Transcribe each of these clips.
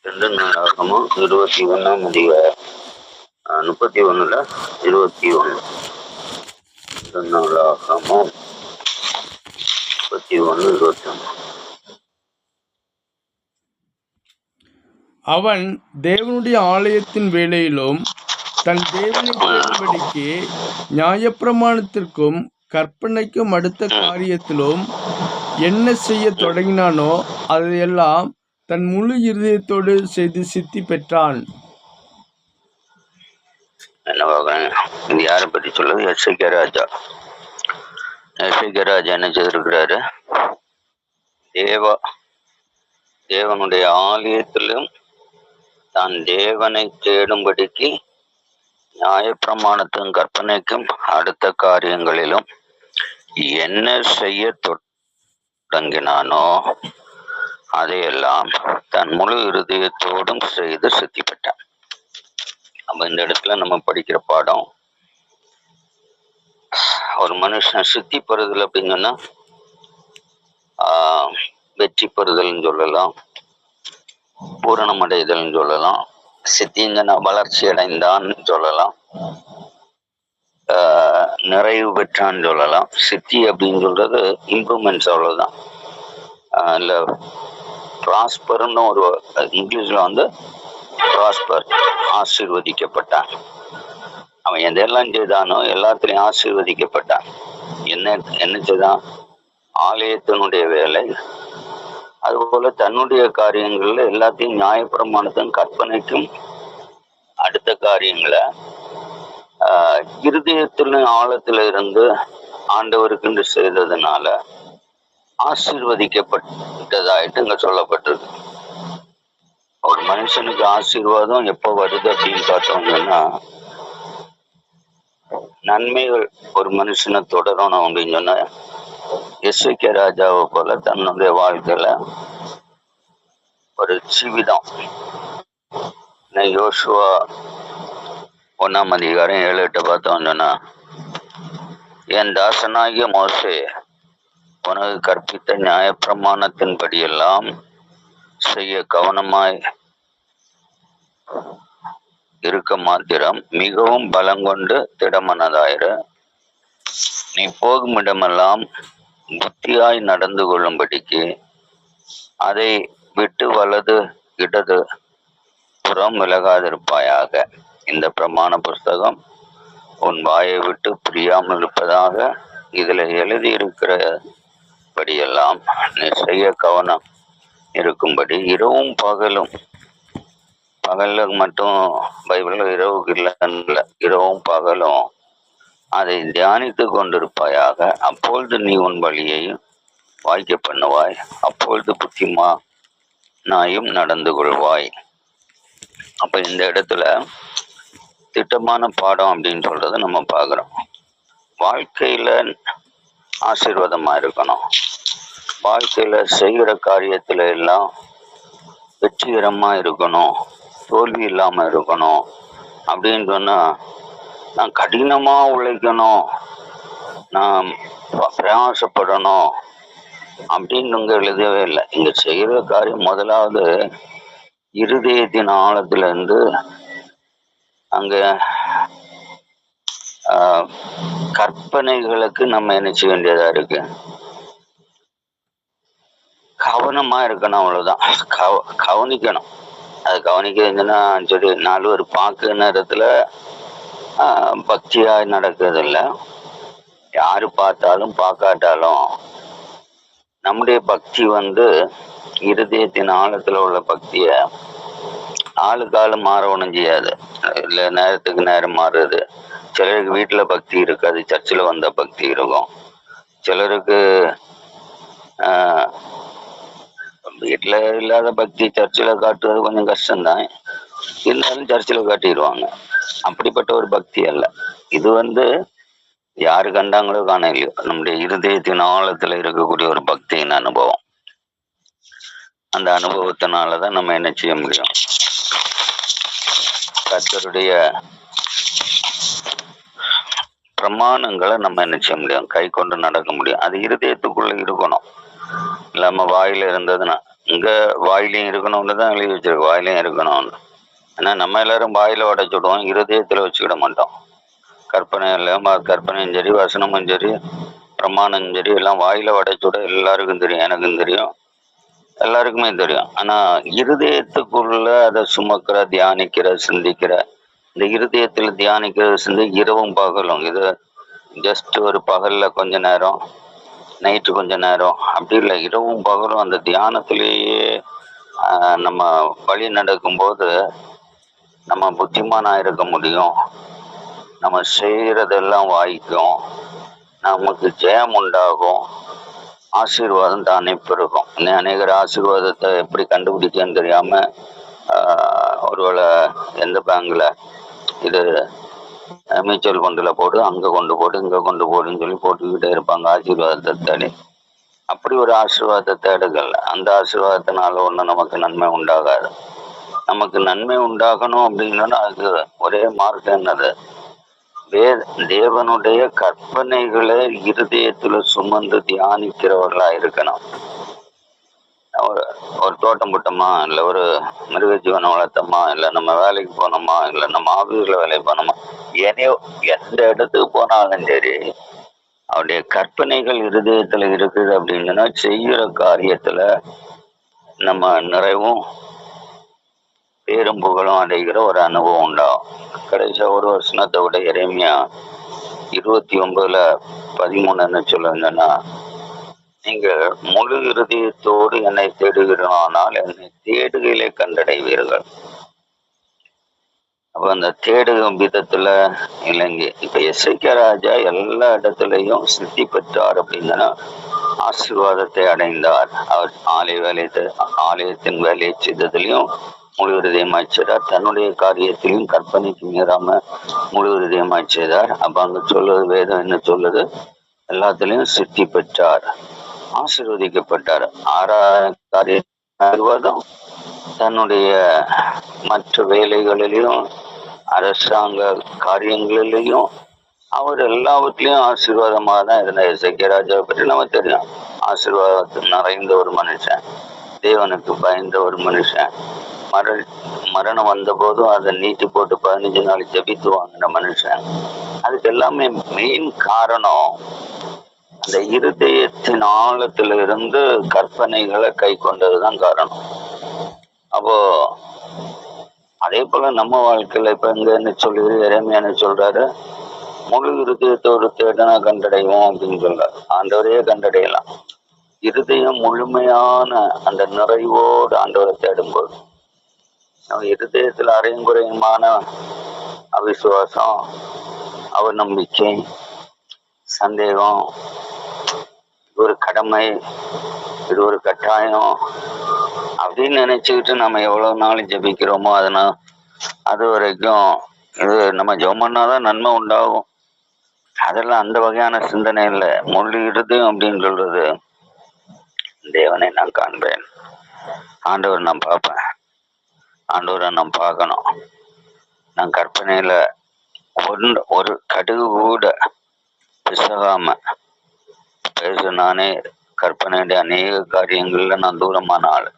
ரெண்டு நாளாகமும் 21ஆம் அதிகாரம் 31ல 21. ரெண்டு நாளாகமும் 31, 21. அவன் தேவனுடைய ஆலயத்தின் வேலையிலும் தன் தேவனை தேடும்படிக்கு நியாயப்பிரமாணத்திற்கும் கற்பனைக்கும் அடுத்த காரியத்திலும் என்ன செய்ய தொடங்கினானோ அதையெல்லாம் தன் முழு இருதயத்தோடு செய்து சித்தி பெற்றான். என்ன பார்க்கணும்? இது யாரை பற்றி சொல்லுது? எஸ்ஐகே ராஜா. எஸ்ஐகே ராஜா என்ன செய்திருக்கிறாரு? தேவனுடைய ஆலயத்திலும் தான் தேவனை தேடும்படிக்கு நியாயப்பிரமாணத்தும் கற்பனைக்கும் அடுத்த காரியங்களிலும் என்ன செய்ய தொடங்கினானோ அதையெல்லாம் தன் முழு இருதயத்தோடும் செய்து சித்தி பெற்றான். அப்ப இந்த இடத்துல நம்ம படிக்கிற பாடம், ஒரு மனுஷன் சித்தி பெறுதல் அப்படின்னு சொன்னா வெற்றி பெறுதல்னு சொல்லலாம், பூரணமடைதல்னு சொல்லலாம், சித்திங்கன்னா வளர்ச்சி அடைந்தான்னு சொல்லலாம், நிறைவு பெற்றான்னு சொல்லலாம். சித்தி அப்படின்னு சொல்றது இம்ப்ரூவ்மெண்ட்ஸ், அவ்வளவுதான். இல்லை ப்ராஸ்பர்னு ஒரு இங்கிலீஷ்ல வந்து ப்ராஸ்பர், ஆசீர்வதிக்கப்பட்டான். அவன் எதெல்லாம் செய்தானோ எல்லாத்திலையும் ஆசீர்வதிக்கப்பட்டான். என்ன செய்தான்? ஆலயத்தினுடைய வேலை, அதுபோல தன்னுடைய காரியங்கள்ல எல்லாத்தையும் நியாயப்பிரமாணத்தும் கற்பனைக்கும் அடுத்த காரியங்களை இருதயத்தின் ஆழத்துல இருந்து ஆண்டவருக்குன்று செய்ததுனால ஆசீர்வதிக்கப்பட்டதாயிட்டு இங்க சொல்லப்பட்டிருக்கு. ஒரு மனுஷனுக்கு ஆசீர்வாதம் எப்போ வருது அப்படின்னு பார்த்தோம்னா, நன்மைகள் ஒரு மனுஷனை தொடரணும் அப்படின்னு சொன்னா, எஸ்ஐகே ராஜாவை போல தன்னுடைய வாழ்க்கையில ஒரு ஜீவிதம். யோசுவா 1ஆம் அதிகாரம் 7-8 பார்த்தோம் சொன்னா, என் தாசனாகிய மோசே உனக்கு கற்பித்த நியாயப்பிரமாணத்தின்படி எல்லாம் செய்ய கவனமாய் இருக்க மாத்திரம் மிகவும் பலங்கொண்டு திடமனதாயிர, நீ போகும் இடமெல்லாம் புத்தியாய் நடந்து கொள்ளும்படிக்கு அதை விட்டு வலது இடது புறம் விலகாதிருப்பாயாக. இந்த பிரமாண புஸ்தகம் உன் வாயை விட்டு பிரியாமல் இருப்பதாக. இதுல எழுதியிருக்கிறபடியெல்லாம் நீ செய்ய கவனம் இருக்கும்படி இரவும் பகலும், பகல்ல மட்டும் பைபிள்ல இரவுக்கு இல்லை, இரவும் பகலும் அதை தியானித்து கொண்டிருப்பாயாக. அப்பொழுது நீ உன் வழியையும் வாய்க்க பண்ணுவாய், அப்பொழுது புத்திமானாயும் நடந்து கொள்வாய். அப்ப இந்த இடத்துல திட்டமான பாடம் அப்படின்னு சொல்றத நம்ம பார்க்குறோம். வாழ்க்கையில ஆசீர்வாதமா இருக்கணும், வாழ்க்கையில செய்கிற காரியத்துல எல்லாம் வெற்றிகரமா இருக்கணும், தோல்வி இல்லாம இருக்கணும் அப்படின்னு சொன்னா, நான் கடினமா உழைக்கணும், நான் பிரயாசப்படணும் அப்படின்னு இங்க எழுதவே இல்லை. இங்க செய்கிற காரியம் முதலாவது இருதயத்தின் ஆழத்துல இருந்து அங்க கற்பனைகளுக்கு நம்ம என்ன செய்ய வேண்டியதா இருக்கு, கவனமா இருக்கணும், அவ்வளவுதான். கவனிக்கணும். அது கவனிக்கிறதுன்னா சொல்லி 4 பேர் பார்க்க நேரத்துல பக்தியா நடக்கிறது இல்லை. யாரு பார்த்தாலும் பார்க்காட்டாலும் நம்முடைய பக்தி வந்து இருதயத்தின் ஆழத்துல உள்ள பக்திய ஆளுக்காலு மாற ஒண்ணும் செய்யாது. இல்லை நேரத்துக்கு நேரம் மாறுறது. சிலருக்கு வீட்டுல பக்தி இருக்காது, சர்ச்சில் வந்த பக்தி இருக்கும். சிலருக்கு வீட்டுல இல்லாத பக்தி சர்ச்சில் காட்டுறது கொஞ்சம் கஷ்டம்தான், இருந்தாலும் சர்ச்சில் காட்டிடுவாங்க. அப்படிப்பட்ட ஒரு பக்தி அல்ல இது. வந்து யாரு கண்டாங்களோ காணலையோ நம்முடைய இருதயத்தின் ஆழத்துல இருக்கக்கூடிய ஒரு பக்தியின் அனுபவம். அந்த அனுபவத்தினாலதான் நம்ம என்ன செய்ய முடியும், கர்த்தருடைய பிரமாணங்களை நம்ம என்ன செய்ய முடியும், கை கொண்டு நடக்க முடியும். அது இருதயத்துக்குள்ள இருக்கணும். இல்லாம வாயில இருந்ததுன்னா இங்க வாயிலையும் இருக்கணும்னு தான் எழுதி வச்சிருக்கு, வாயிலையும் இருக்கணும்னு. ஏன்னா நம்ம எல்லாரும் வாயில உடைச்சுடுவோம், இருதயத்துல வச்சுக்கிட மாட்டோம். கற்பனையும் சரி, வசனமும் சரி, பிரமாணம் சரி, எல்லாம் வாயில உடைச்சுட எல்லாருக்கும் தெரியும், எனக்கும் தெரியும், எல்லாருக்குமே தெரியும். ஆனா இருதயத்துக்குள்ள அதை சுமக்கிற, தியானிக்கிற, சிந்திக்கிற, இந்த இருதயத்தில் தியானிக்கிற இரவும் பகலும், இது ஜஸ்ட் ஒரு பகல்ல கொஞ்ச நேரம், நைட்டு கொஞ்ச நேரம் அப்படி இல்லை, இரவும் பகலும் அந்த தியானத்திலேயே நம்ம வழி நடக்கும்போது நம்ம புத்திமானா இருக்க முடியும். நம்ம செய்யறதெல்லாம் வாய்க்கும், நமக்கு ஜெயம் உண்டாகும், ஆசீர்வாதம் தானே பெருகும். இன்னும் அநேகர் ஆசீர்வாதத்தை எப்படி கண்டுபிடிக்கன்னு தெரியாம ஒருவேளை எந்த பேங்க்ல இது மியூச்சுவல் ஃபண்டில் போடு, அங்கே கொண்டு போடு, இங்கே கொண்டு போடுன்னு சொல்லி போட்டுக்கிட்டே இருப்பாங்க ஆசீர்வாதத்தை தேடி. அப்படி ஒரு ஆசீர்வாதத்தை தேடுகள். அந்த ஆசீர்வாதத்தினால ஒன்றும் நமக்கு நன்மை உண்டாகாது. நமக்கு நன்மை உண்டாகணும் அப்படின்னா அதுக்கு ஒரே மார்க்கம் என்னது? தேவனுடைய கற்பனைகளை இருதயத்துல சுமந்து தியானிக்கிறவர்களா இருக்கணும். ஒரு தோட்டம் போட்டோமா, இல்லை ஒரு மிருக ஜீவனம் வளர்த்தோமா, இல்லை நம்ம வேலைக்கு போனோமா, இல்லை நம்ம ஆபீஸ்ல வேலைக்கு போனோமா, எந்த இடத்துக்கு போனாலும் சரி, அவருடைய கற்பனைகள் இருதயத்துல இருக்குது அப்படின்னா செய்கிற காரியத்துல நம்ம நிறைவும் பேரும் புகழும் அடைகிற ஒரு அனுபவம் உண்டாகும். கடைசியா ஒரு வருஷத்தை விட எரேமியா 29:13 சொல்லுங்கன்னா, நீங்கள் முழு இருதயத்தோடு என்னை தேடுகிறோனால் என்னை தேடுகையிலே கண்டடைவீர்கள். அப்ப அந்த தேடுகும் விதத்துல இல்லைங்க. இப்ப எசேக்கியா ராஜா எல்லா இடத்துலையும் சித்தி பெற்றார் அப்படின்னா ஆசீர்வாதத்தை அடைந்தார். அவர் ஆலயத்தின் வேலையை செய்ததுலையும் முழு ஹிருதயமாய் செய்தார், தன்னுடைய காரியத்திலையும் கற்பனைக்கு மீறாம முழு ஹிருதயமாய் செய்தார். அப்ப அங்க சொல்லுது, வேதம் என்ன சொல்லுது? எல்லாத்துலயும் சித்தி பெற்றார், ஆசீர்வதிக்கப்பட்டார். ஆசீர்வாதம் தன்னுடைய மற்ற வேலைகளிலையும் அரசாங்க காரியங்களிலையும் அவர் எல்லாவற்றிலையும் ஆசீர்வாதமாக தான் இருந்தார். எசேக்கியா ராஜாவை பற்றி நம்ம தெரியும். ஆசீர்வாதத்தில் நிறைந்த ஒரு மனுஷன், தேவனுக்கு பயந்த ஒரு மனுஷன். மரணம் வந்த போதும் அதை நீட்டி போட்டு 15 நாள் ஜெபித்து வாங்கின மனுஷன். அதுக்கு எல்லாமே மெயின் காரணம் அந்த இருதயத்தின் ஆழத்துல இருந்து கற்பனைகளை கை கொண்டதுதான் காரணம். அப்போ அதே போல நம்ம வாழ்க்கையில இப்ப இங்க என்ன சொல்லுது, எரேமியா சொல்றாரு, முழு இருதயத்தோடு தேடனா கண்டடைவோம் அப்படின்னு சொல்றாரு. ஆண்டவரையே கண்டடையலாம். இருதயம் முழுமையான அந்த நிறைவோடு ஆண்டவரை தேடும்போது நம்ம இருதயத்தில் அரையும் குறையுமான அவிசுவாசம், அவநம்பிக்கை, சந்தேகம், இது ஒரு கடமை, இது ஒரு கட்டாயம் அப்படின்னு நினைச்சுக்கிட்டு நம்ம எவ்வளவு நாள் ஜெபிக்கிறோமோ அது வரைக்கும் இது நம்ம ஜெபம் பண்ணாதான் நன்மை உண்டாகும். அதெல்லாம் அந்த வகையான சிந்தனை இல்லை. முழு இருதயம் அப்படின்னு சொல்றது, தேவனை நான் காண்பேன், ஆண்டவர் நான் பார்ப்பேன், ஆண்டவரை நான் பார்க்கணும், நான் கற்பனையில ஒரு கடுகு கூட பிசகாம பேச, நானே கற்பனையுடைய அநேக காரியங்கள்ல நான் தூரமான ஆள்.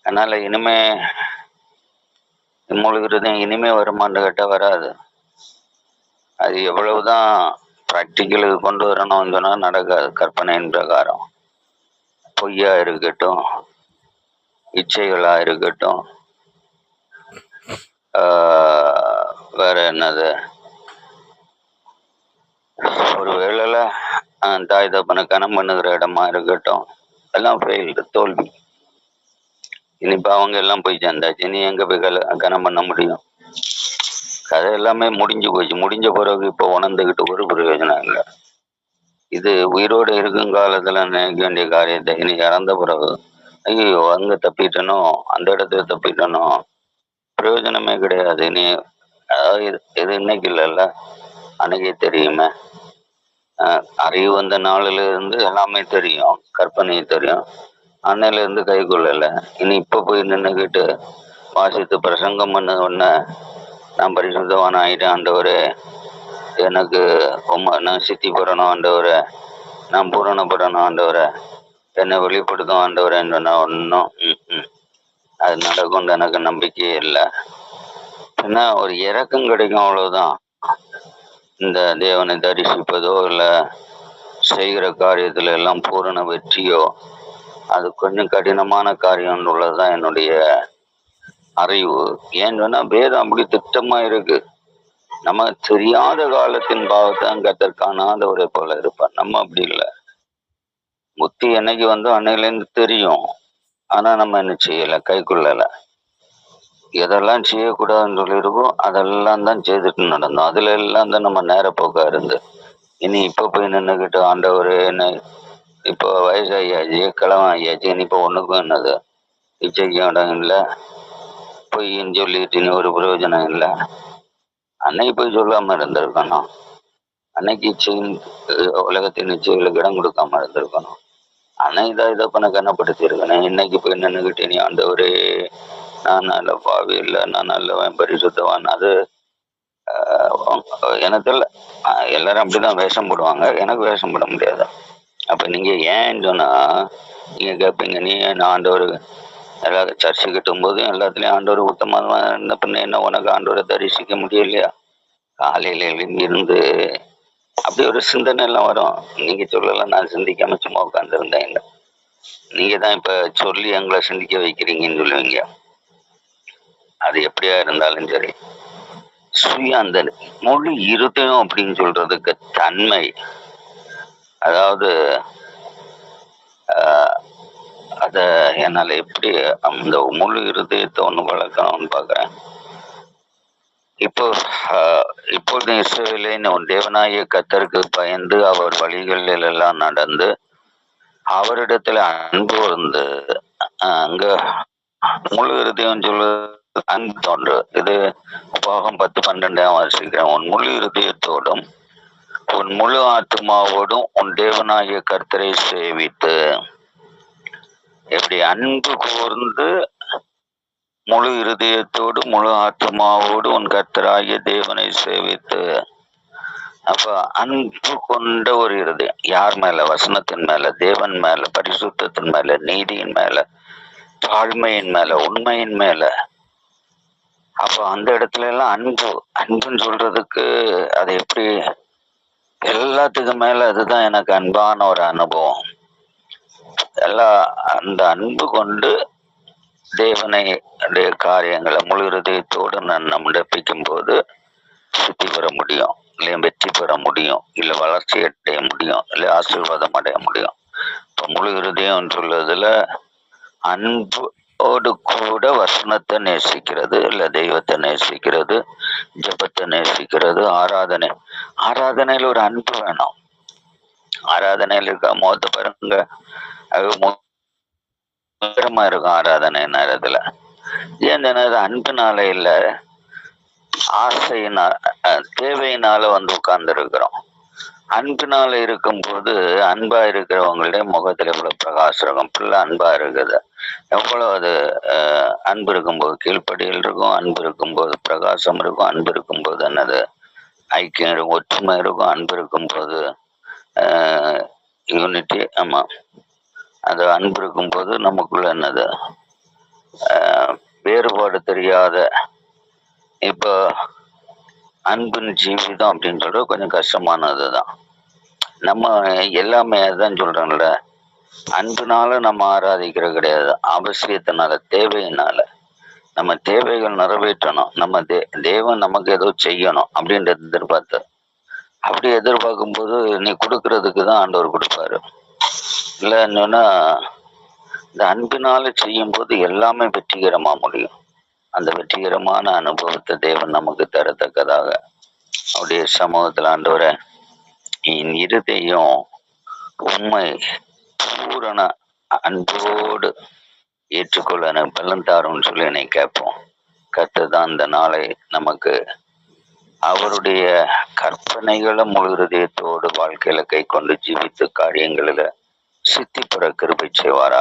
அதனால இனிமே முழுகிறது இனிமே வருமானு கேட்டா வராது. அது எவ்வளவுதான் ப்ராக்டிக்கலுக்கு கொண்டு வரணும்னு சொன்னா நடக்காது. கற்பனையின் பிரகாரம் பொய்யா இருக்கட்டும், இச்சைகளா இருக்கட்டும், வேற என்னது, ஒரு வேளையில தாய் தப்பனை கனம் பண்ணுகிற இடமா இருக்கட்டும், எல்லாம் ஃபெயில்டு, தோல்வி. இனிப்ப அவங்க எல்லாம் போய் சேர்ந்தாச்சு, இனி எங்க போய் கனம் பண்ண முடியும்? கதை எல்லாமே முடிஞ்சு போச்சு. முடிஞ்ச பிறகு இப்போ உணர்ந்துகிட்டு ஒரு பிரயோஜனம் இல்லை. இது உயிரோடு இருக்கும் காலத்துல நினைக்க வேண்டிய காரியத்தை இனி இறந்த பிறகு, ஐயோ அங்க தப்பிட்டனோ, அந்த இடத்துல தப்பிட்டனோ, பிரயோஜனமே கிடையாது. இனி அதாவது இது இன்னைக்கு இல்லைல்ல, அன்னைக்கே தெரியுமே. அறிவு வந்த நாளில இருந்து எல்லாமே தெரியும், கற்பனை தெரியும், அன்னையில இருந்து கை கொள்ளல. இனி இப்ப போய் நின்றுக்கிட்டு வாசித்து பிரசங்கம் பண்ண உடனே நான் பரிசுத்தவான ஆயிட்டேன் ஆண்டவரே, எனக்கு நான் சித்தி பெறணும் ஆண்டவரே, நான் பூரணப்படணும் ஆண்டவரே, என்னை வெளிப்படுத்தும் ஆண்டவர் சொன்னா ஒன்றும் அது நடக்கும் எனக்கு நம்பிக்கையே இல்லை. ஏன்னா ஒரு இறக்கம் கிடைக்கும், அவ்வளவுதான். இந்த தேவனை தரிசிப்பதோ இல்லை செய்கிற காரியத்துல எல்லாம் பூரண வெற்றியோ, அது கொஞ்சம் கடினமான காரியம் உள்ளதுதான் என்னுடைய அறிவு. ஏன்னு சொன்னா வேதம் அப்படி திட்டமா இருக்கு. நம்ம தெரியாத காலத்தின் பாவத்தான் கர்த்தர் காணாதவரை போல இருப்பார். நம்ம அப்படி இல்லை. புத்தி என்னைக்கு வந்து அன்னையிலேருந்து தெரியும். ஆனா நம்ம என்ன செய்யல, கை கொள்ளல. எதெல்லாம் செய்யக்கூடாதுன்னு சொல்லியிருக்கோம் அதெல்லாம் தான் செய்துட்டு நடந்தோம். அதுல எல்லாம் தான் நம்ம நேர போக்கா இருந்து இனி இப்ப போய் நின்றுக்கிட்டு ஆண்டவர் என்ன இப்போ வயசாகியாச்சு, கிழமை ஆகியாச்சு, இனி இப்போ ஒண்ணுக்கும் என்னது இச்சைக்கும் இடம் இல்லை, பொய்ன்னு சொல்லிட்டு இனி ஒரு பிரயோஜனம் இல்லை. அன்னைக்கு போய் சொல்லாம இருந்திருக்கணும். அன்னைக்கு இச்சையின் உலகத்தின் இச்சைகளுக்கு இடம் கொடுக்காம இருந்திருக்கணும். அன்னைக்கு தான் இதை பண்ண கண்ணப்படுத்தி இருக்கணும். இன்னைக்கு போய் நின்றுக்கிட்டு நீ ஆண்டவரே நான் நல்ல பாவி இல்லை, நான் நல்லவன் பரிசுத்தவான், அது எனக்கு தெரியல. எல்லாரும் அப்படிதான் வேஷம் போடுவாங்க, எனக்கு வேஷம் போட முடியாது. அப்ப நீங்க ஏன்னு சொன்னா நீங்க கேட்பீங்க, நீ நான் ஆண்டவர் எல்லாரும் சர்ச்சை கட்டும் போதும் எல்லாத்துலயும் ஆண்டவர் உத்தமமா இருந்த பின்ன என்ன உனக்கு ஆண்டவரை தரிசிக்க முடியலையா? காலையில எழும்பி இருந்து அப்படி ஒரு சிந்தனை எல்லாம் வரும். நீங்க சொல்லலாம், நான் சிந்திக்காம சும்மா உட்காந்துருந்தேன். நீங்க தான் இப்ப சொல்லி எங்களை சிந்திக்க வைக்கிறீங்கன்னு சொல்லுவீங்க. அது எப்படியா இருந்தாலும் சரி, சுய அந்த முழு இருதயம் அப்படின்னு சொல்றதுக்கு தன்மை, அதாவது அத என்னால எப்படி அந்த முழு இருதயத்தை ஒண்ணு வளர்க்கணும்னு பாக்குறேன். இப்பொழுது இஸ்ரவேலே உன் தேவனாகிய கர்த்தருக்கு பயந்து அவர் வழிகளில் எல்லாம் நடந்து அவரிடத்துல அன்பு வந்து அங்க முழு இருதயம் சொல்லு அன்பு தோன்று. இது உபாகம் 10:12 வாசிக்கிறேன். உன் முழு இருதயத்தோடும் உன் முழு ஆத்மாவோடும் உன் தேவனாகிய கர்த்தரை சேவித்து. எப்படி அன்பு கூர்ந்து முழு இருதயத்தோடு முழு ஆத்மாவோடு உன் கர்த்தராகிய தேவனை சேவித்து. அப்ப அன்பு கொண்ட ஒரு இருதயம் யார் மேல? வசனத்தின் மேல, தேவன் மேல, பரிசுத்தத்தின் மேல, நீதியின் மேல, தாழ்மையின் மேல, உண்மையின் மேல. அப்ப அந்த இடத்துல எல்லாம் அன்புன்னு சொல்றதுக்கு அது எப்படி எல்லாத்துக்கும் மேல அதுதான் எனக்கு அன்பான ஒரு அனுபவம். எல்லாம் அந்த அன்பு கொண்டு தேவனை காரியங்களை முழு இருதயத்தோடு நான் நடப்பிக்கும் போது சுத்தி பெற முடியும், இல்லை வெற்றி பெற முடியும், இல்லை வளர்ச்சி அடைய முடியும், இல்லை ஆசீர்வாதம் அடைய முடியும். இப்போ முழு இருதயம் சொல்றதுல அன்போடு கூட வசனத்தை நேசிக்கிறது, இல்லை தெய்வத்தை நேசிக்கிறது, ஜபத்தை நேசிக்கிறது, ஆராதனையில ஒரு அன்பு வேணும். ஆராதனையில் இருக்க முகத்தை பாருங்க, அது பயங்கரமா இருக்கும் ஆராதனை நேரத்துல. ஏன் அன்பினால இல்ல, ஆசையினால, தேவையினால வந்து உட்கார்ந்து இருக்கிறோம். அன்பினால இருக்கும்போது அன்பா இருக்கிறவங்களுடைய முகத்துல எவ்வளவு பிரகாசம் இருக்கும். பிள்ளை அன்பா இருக்குது, எவ்வளவு அது அன்பு இருக்கும்போது கீழ்ப்படியில் இருக்கும், அன்பு இருக்கும்போது பிரகாசம் இருக்கும், அன்பு இருக்கும்போது என்னது ஐக்கியம் இருக்கும், ஒற்றுமை இருக்கும், அன்பு இருக்கும்போது யூனிட்டி. ஆமா, அது அன்பு இருக்கும்போது நமக்குள்ள என்னது வேறுபாடு தெரியாத. இப்போ அன்பின் ஜீவிதம் அப்படின்னு சொல்றது கொஞ்சம் கஷ்டமானதுதான். நம்ம எல்லாமே அதுதான் சொல்றோம்ல, அன்பினால நம்ம ஆராதிக்கிறது கிடையாது, அவசியத்தினால, தேவையினால. நம்ம தேவைகள் நிறைவேற்றணும், நம்ம தேவன் நமக்கு ஏதோ செய்யணும் அப்படின்றது எதிர்பார்த்து. அப்படி எதிர்பார்க்கும் போது நீ கொடுக்கறதுக்கு தான் ஆண்டவர் கொடுப்பாரு. இல்லைன்னா இந்த அன்பினால செய்யும் போது எல்லாமே வெற்றிகரமா முடியும். அந்த வெற்றிகரமான அனுபவத்தை தேவன் நமக்கு தரத்தக்கதாக அவருடைய சமூகத்தில் ஆண்டவரை என் இருதயம் உண்மை பூரண அன்போடு ஏற்றுக்கொள்ள எனக்கு பலன் தாரும்னு சொல்லி என்னை கேட்போம். கர்த்தர் தான் இந்த நாளை நமக்கு அவருடைய கற்பனைகளை முழு இருதயத்தோடு வாழ்க்கையில கை கொண்டு ஜீவித்து காரியங்களில சித்தி பெற கிருபை செய்வாரா.